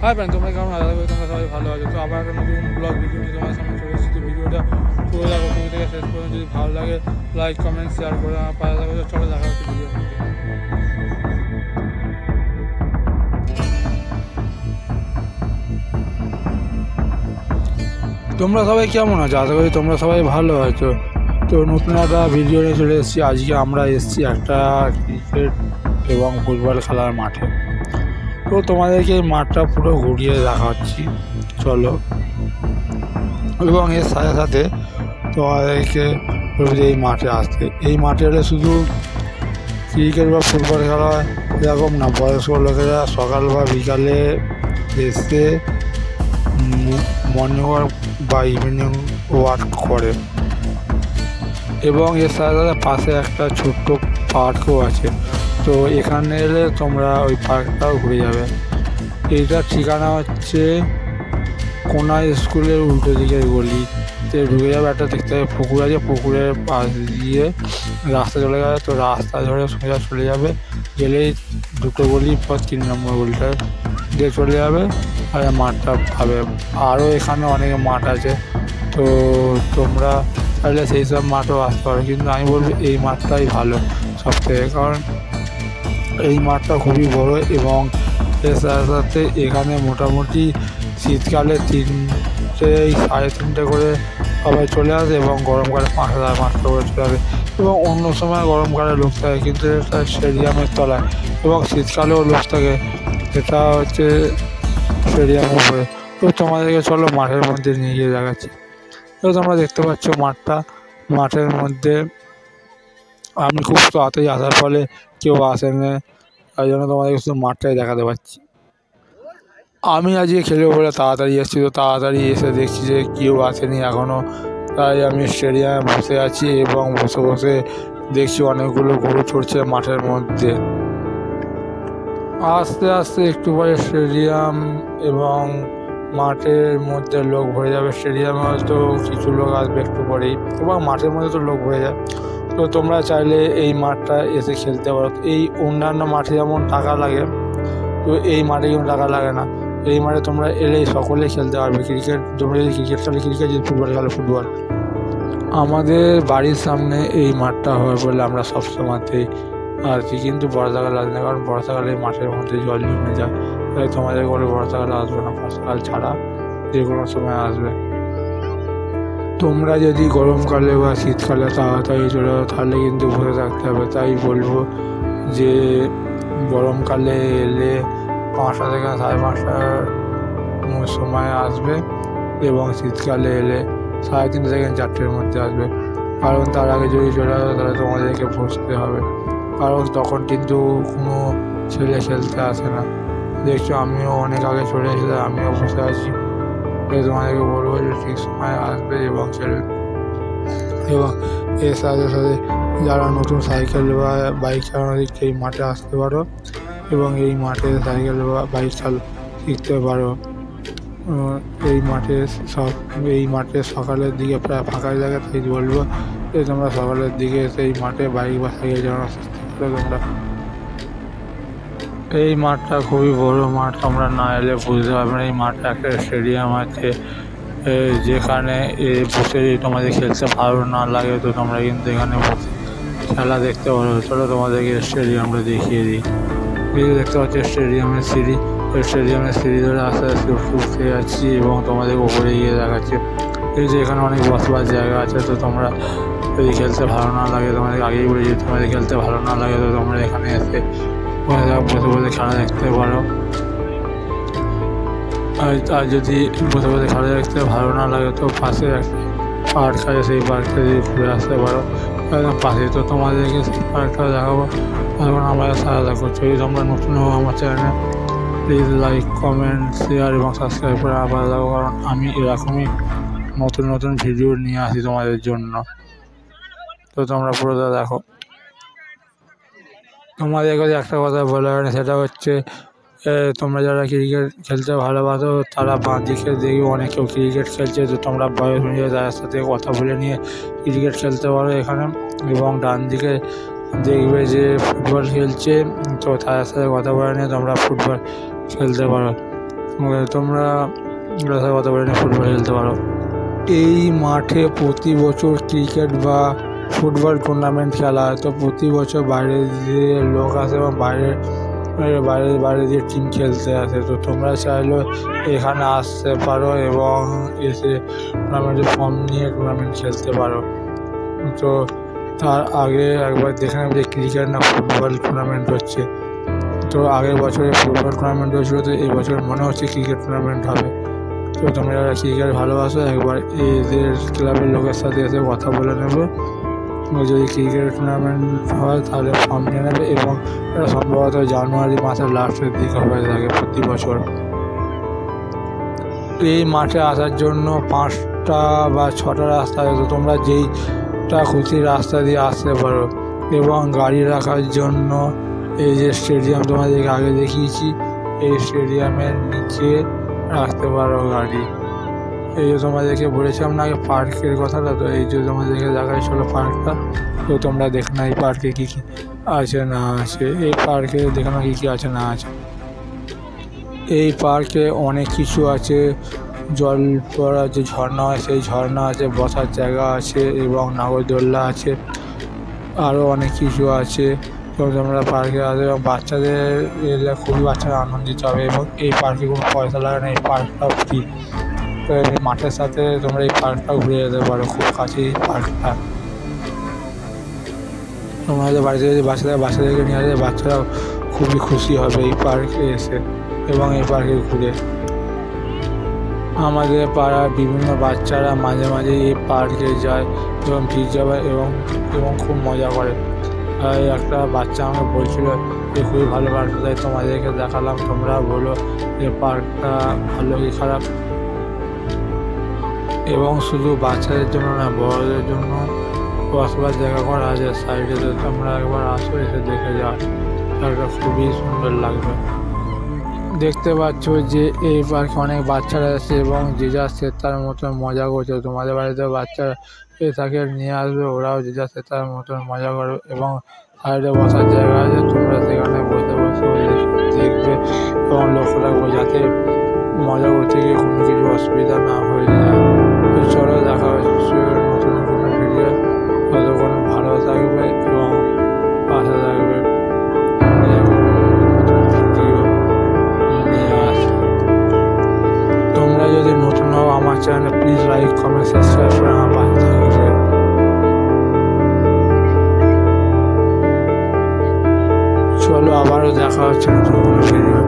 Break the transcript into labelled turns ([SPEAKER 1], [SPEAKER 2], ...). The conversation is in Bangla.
[SPEAKER 1] হাই ফ্রেন্ড, তোমরা কেমন আছো? তোমরা সবাই ভালো আছো। তো আবার একটা নতুন ব্লগ ভিডিও নিয়ে তোমার সামনে চলে এসেছি। তো ভিডিওটা পুরো দেখো, শুরু থেকে শেষ পর্যন্ত। যদি ভালো লাগে লাইক কমেন্ট শেয়ার করে আমার পাশে থাকো। চলো দেখা হচ্ছে ভিডিও। তোমরা সবাই কেমন আছো? আশা করি তোমরা সবাই ভালো আছো। তো নতুন একটা ভিডিও নিয়ে চলে এসেছি। আজকে আমরা এসেছি একটা ক্রিকেট এবং ফুটবল খেলার মাঠে। তো তোমাদেরকে এই মাঠটা পুরো ঘুরিয়ে দেখাচ্ছি, চলো। এবং এর সাথে সাথে তোমাদেরকে এই মাঠে আসতে, এই মাঠে এলে শুধু ক্রিকেট বা ফুটবল খেলা এরকম না, বয়স্ক লোকেরা সকাল বা বিকালে এসে মর্নিং ওয়াক বা ইভিনিং ওয়াক করে। এবং এর সাথে সাথে পাশে একটা ছোট্ট পার্কও আছে। তো এখানে এলে তোমরা ওই পার্কটাও ঘুরে যাবে। এইটার ঠিকানা হচ্ছে কোনা স্কুলের উল্টো দিকের গলিতে ঢুকে যাবে। একটা দেখতে হবে পুকুর আছে, পুকুরের পাশ দিয়ে রাস্তা চলে যাবে। তো রাস্তা ধরে সোজা চলে যাবে, গেলেই দুটো গলি পর 3 নম্বর গলিটা দিয়ে চলে যাবে আর মাঠটা পাবে। আরও এখানে অনেক মাঠ আছে, তো তোমরা চাইলে সেই সব মাঠও আসতে পারো, কিন্তু আমি বলবো এই মাঠটাই ভালো সব থেকে, কারণ এই মাঠটা খুবই বড়। এবং এর সাথে সাথে এখানে মোটামুটি শীতকালে 3:30 করে সবাই চলে আসে এবং গরমকালে 5:30 করে চলে আসে। এবং অন্য সময় গরমকালে লোক থাকে, কিন্তু এটা স্টেডিয়ামের তলায় এবং শীতকালেও লোক থাকে। এটা হচ্ছে স্টেডিয়ামের উপরে। তো তোমাদেরকে চলো মাঠের মধ্যে নিয়ে গিয়ে দেখাচ্ছি। তো তোমরা দেখতে পাচ্ছ মাঠের মধ্যে আমি খুব তাড়াতাড়ি আসার ফলে কেউ আসেনি, তাই জন্য তোমাদেরকে শুধু মাঠটাই দেখাতে পারছি। আমি আজকে খেলবো বলে তাড়াতাড়ি এসেছি, তো তাড়াতাড়ি এসে দেখছি যে কেউ আসেনি এখনও। তাই আমি স্টেডিয়ামে বসে আছি এবং বসে বসে দেখছি অনেকগুলো গরু চড়ছে মাঠের মধ্যে। আস্তে আস্তে একটু পরে স্টেডিয়াম এবং মাঠের মধ্যে লোক ভরে যাবে। স্টেডিয়ামে হয়তো কিছু লোক আসবে একটু পরেই, এবং মাঠের মধ্যে তো লোক ভরে যায়। তো তোমরা চাইলে এই মাঠটা এসে খেলতে পারো। এই অন্যান্য মাঠে যেমন টাকা লাগে, তো এই মাঠে কিন্তু টাকা লাগে না। এই মাঠে তোমরা এলেই সকলেই খেলতে পারবে। ক্রিকেট, তোমরা যদি ক্রিকেট খেলে ক্রিকেট, যদি ফুটবল খেলে ফুটবল। আমাদের বাড়ির সামনে এই মাঠটা হয় বলে আমরা সবসময়তেই আসছি, কিন্তু বর্ষাকালে আসবে না, কারণ বর্ষাকালে মাঠের মধ্যে জল জমে যায়। তাই তোমাদের বলে বর্ষাকালে আসবে না, বর্ষাকাল ছাড়া যে কোনো সময় আসবে। তোমরা যদি গরমকালে বা শীতকালে তাড়াতাড়ি চলে যাও তাহলে কিন্তু বসে থাকতে হবে। তাই বলবো যে গরমকালে এলে 5টা থেকে 5:30 সময় আসবে, এবং শীতকালে এলে 3:30 থেকে 4টের মধ্যে আসবে। কারণ তার আগে যদি চলে আসো তাহলে তোমাদেরকে বসতে হবে, কারণ তখন কিন্তু কোনো ছেলে খেলতে আসে না। দেখছো আমিও অনেক আগে চলে এসেছি, আমিও বসে আছি। তোমাদেরকে বলবো যে ঠিক সময় আসবে এবং খেলবে। এবং এর সাথে সাথে যারা নতুন সাইকেল বা বাইক চালানো শিখছে এই মাঠে আসতে পারো, এবং এই মাঠে সাইকেল বা বাইক শিখতে পারো। এই মাঠে সকালের দিকে প্রায় ফাঁকাই লাগে, তাই বলবো যে তোমরা সকালের দিকে এসে এই মাঠে বাইক বা সাইকেল চালানো শিখতে পারো। তোমরা এই মাঠটা খুবই বড় মাঠ, তোমরা না এলে বুঝতে পারবে না। এই মাঠে একটা স্টেডিয়াম আছে, যেখানে বসে তোমাদের খেলতে ভালো না লাগে তো তোমরা কিন্তু এখানে বসে খেলা দেখতে পারো। চলো তোমাদেরকে স্টেডিয়ামটা দেখিয়ে দিই। এই দেখতে পাচ্ছি স্টেডিয়ামের সিঁড়ি, স্টেডিয়ামের সিঁড়ি ধরে আস্তে আস্তে উঠতে যাচ্ছি এবং তোমাদের উপরে গিয়ে দেখাচ্ছি। এই যে এখানে অনেক বসবার জায়গা আছে। তো তোমরা যদি খেলতে ভালো না লাগে, তোমাদের আগেই বলেছি, তোমাদের খেলতে ভালো না লাগে তো তোমরা এখানে এসে বসে বসে খেলা দেখতে পারো। আর যদি বসে বসে খেলা দেখতে ভালো না লাগে তো পাশে একটা পার্ক আছে, সেই পার্কটা যদি ঘুরে আসতে পারো একদম পাশে। তো তোমাদেরকে সেই পার্কটা দেখাবো। এখন আমাদের সাথে দেখো। যদি তোমরা নতুন হবো আমার চ্যানেলে, প্লিজ লাইক কমেন্ট শেয়ার এবং সাবস্ক্রাইব করে আবার দেখো, কারণ আমি এরকমই নতুন নতুন ভিডিও নিয়ে আসি তোমাদের জন্য। তো তোমরা পুরোটা দেখো। তোমাদেরকে একটা কথা বলা হয় না, সেটা হচ্ছে তোমরা যারা ক্রিকেট খেলতে ভালোবাসো তারা বাঁ দিকে দেখবে অনেক কেউ ক্রিকেট খেলছে। তো তোমরা বয়স অনুযায়ী তাদের সাথে কথা বলে নিয়ে ক্রিকেট খেলতে পারো এখানে। এবং ডান দিকে দেখবে যে ফুটবল খেলছে, তো তাদের সাথে কথা বলে নিয়ে তোমরা ফুটবল খেলতে পারো। তোমরা কথা বলে ফুটবল খেলতে পারো। এই মাঠে প্রতি বছর ক্রিকেট বা ফুটবল টুর্নামেন্ট খেলা হয়। তো প্রতি বছর বাইরে দিয়ে লোক আসে এবং বাইরে দিয়ে টিম খেলতে আসে। তো তোমরা চাইলেও এখানে আসতে পারো এবং এসে টুর্নামেন্টে ফর্ম নিয়ে টুর্নামেন্ট খেলতে পারো। তো তার আগে একবার দেখে নেবে যে ক্রিকেট না ফুটবল টুর্নামেন্ট হচ্ছে। তো আগের বছরে ফুটবল টুর্নামেন্ট হয়েছিল, তো এই বছর মনে হচ্ছে ক্রিকেট টুর্নামেন্ট হবে। তো তোমরা যারা ক্রিকেট ভালোবাসো একবার এদের ক্লাবের লোকের সাথে এসে কথা বলে নেবে। যদি ক্রিকেট টুর্নামেন্ট হয় তাহলে ফর্ম নিয়ে নেবে এবং এটা সম্ভবত জানুয়ারি মাসের লাস্টের দিকে হয়ে থাকে প্রতি বছর। এই মাঠে আসার জন্য 5টা বা 6টা রাস্তা আছে। তো তোমরা যেইটা খুশি রাস্তা দিয়ে আসতে পারো এবং গাড়ি রাখার জন্য এই যে স্টেডিয়াম তোমাদেরকে আগে দেখিয়েছি, এই স্টেডিয়ামের নিচে রাখতে পারো গাড়ি। এই যে তোমাদেরকে বলেছিলাম না আগে পার্কের কথাটা, তো এই যে তোমাদেরকে দেখাচ্ছিল পার্কটা। তো তোমরা দেখো না এই পার্কে কী কী আছে না আছে। এই পার্কে দেখো না কী কী আছে না আছে। এই পার্কে অনেক কিছু আছে। জল পড়া যে ঝর্ণা হয় সেই ঝর্ণা আছে, বসার জায়গা আছে এবং নাগরদোল্লা আছে, আরও অনেক কিছু আছে। তো তোমরা পার্কে আসবে এবং বাচ্চাদের এলে খুবই বাচ্চারা আনন্দিত হবে এবং এই পার্কে কোনো পয়সা লাগে না, এই পার্কটাও ফ্রি। তো এই মাঠের সাথে তোমরা এই পার্কটাও ঘুরে যেতে পারো, খুব কাছেই পার্কটা। তোমাদের বাড়িতে যদি বাচ্চাদেরকে নিয়ে আসবে বাচ্চারাও খুবই খুশি হবে এই পার্কে এসে এবং এই পার্কে ঘুরে। আমাদের পাড়ার বিভিন্ন বাচ্চারা মাঝে মাঝে এই পার্কে যায় এবং ভিড় যাবে এবং খুব মজা করে। আর একটা বাচ্চা আমাকে বলছিল যে খুবই ভালো পার্কটা, তাই তোমাদেরকে দেখালাম। তোমরা বলো যে পার্কটা ভালো কি খারাপ। এবং শুধু বাচ্চাদের জন্য না, বড়দের জন্য বসবার জায়গা করা আছে সাইডে। তো তোমরা একবার আসো, এসে দেখে যাও, পার্কটা খুবই সুন্দর লাগবে। দেখতে পাচ্ছ যে এই পার্কে অনেক বাচ্চারা আছে এবং যে যার সে তার মতন মজা করছে। তোমাদের বাড়িতে বাচ্চারা তাকে নিয়ে আসবে, ওরাও যে যার সে তার মতন মজা করবে এবং সাইডে বসার জায়গা আছে, তোমরা সেখানে বসে দেখবে এবং লক্ষ্য রাখবো যাতে মজা করতে গিয়ে কোনো কিছু অসুবিধা না হয়ে যায়। তো চলো দেখা হচ্ছে নতুন কোনো ভিডিও। ততক্ষণ ভালো থাকবে এবং পাশে থাকবে। তোমরা যদি নতুন হও আমার channel please like comment subscribe করে আমার পাশে থাকবে। চলো আবারও দেখা হচ্ছে নতুন কোনো ভিডিও।